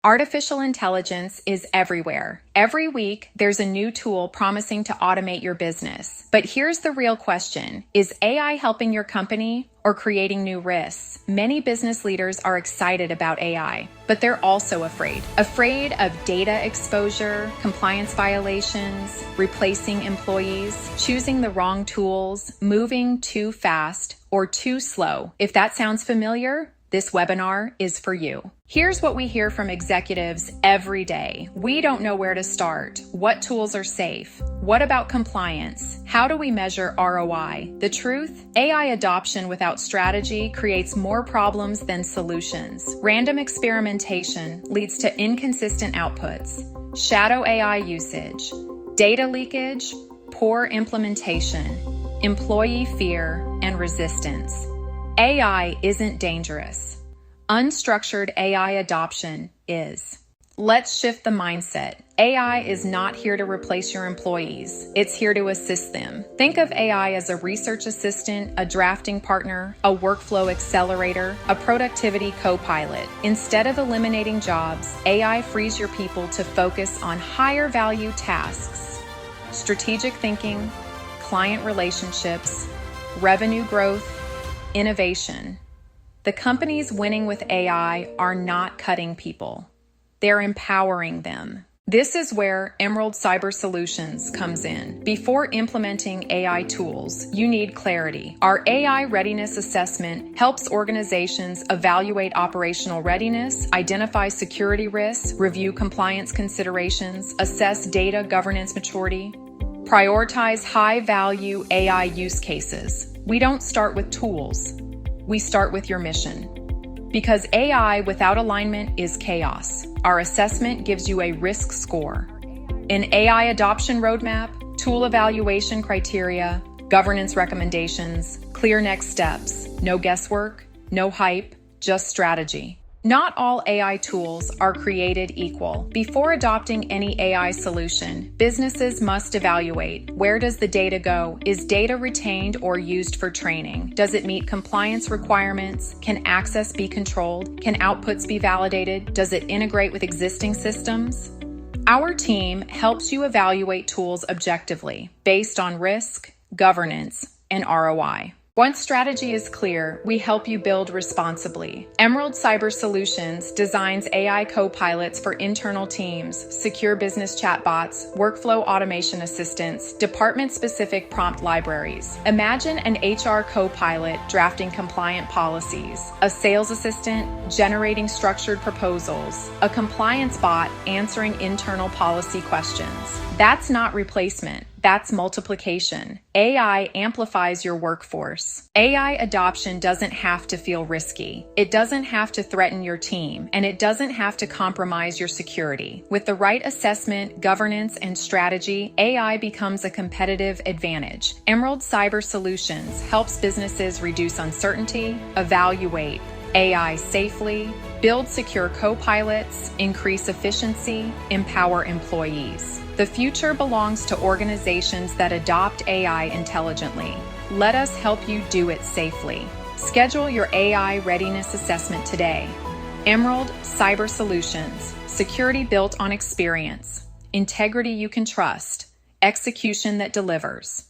Artificial intelligence is everywhere. Every week, there's a new tool promising to automate your business. But here's the real question. Is AI helping your company or creating new risks? Many business leaders are excited about AI, but they're also afraid. Afraid of data exposure, compliance violations, replacing employees, choosing the wrong tools, moving too fast or too slow. If that sounds familiar, this webinar is for you. Here's what we hear from executives every day. We don't know where to start. What tools are safe? What about compliance? How do we measure ROI? The truth? AI adoption without strategy creates more problems than solutions. Random experimentation leads to inconsistent outputs. Shadow AI usage, data leakage, poor implementation, employee fear, and resistance. AI isn't dangerous. Unstructured AI adoption is. Let's shift the mindset. AI is not here to replace your employees. It's here to assist them. Think of AI as a research assistant, a drafting partner, a workflow accelerator, a productivity co-pilot. Instead of eliminating jobs, AI frees your people to focus on higher value tasks: strategic thinking, client relationships, revenue growth, innovation. The companies winning with AI are not cutting people. They're empowering them. This is where Emerald Cyber Solutions comes in. Before implementing AI tools, you need clarity. Our AI readiness assessment helps organizations evaluate operational readiness, identify security risks, review compliance considerations, assess data governance maturity, prioritize high-value AI use cases. We don't start with tools. We start with your mission. Because AI without alignment is chaos. Our assessment gives you a risk score, an AI adoption roadmap, tool evaluation criteria, governance recommendations, clear next steps, no guesswork, no hype, just strategy. Not all AI tools are created equal. Before adopting any AI solution, businesses must evaluate: where does the data go? Is data retained or used for training? Does it meet compliance requirements? Can access be controlled? Can outputs be validated? Does it integrate with existing systems? Our team helps you evaluate tools objectively, based on risk, governance, and ROI. Once strategy is clear, we help you build responsibly. Emerald Cyber Solutions designs AI co-pilots for internal teams, secure business chatbots, workflow automation assistants, department-specific prompt libraries. Imagine an HR co-pilot drafting compliant policies, a sales assistant generating structured proposals, a compliance bot answering internal policy questions. That's not replacement. That's multiplication. AI amplifies your workforce. AI adoption doesn't have to feel risky. It doesn't have to threaten your team, and it doesn't have to compromise your security. With the right assessment, governance, and strategy, AI becomes a competitive advantage. Emerald Cyber Solutions helps businesses reduce uncertainty, evaluate AI safely, build secure co-pilots, increase efficiency, empower employees. The future belongs to organizations that adopt AI intelligently. Let us help you do it safely. Schedule your AI readiness assessment today. Emerald Cyber Solutions. Security built on experience. Integrity you can trust. Execution that delivers.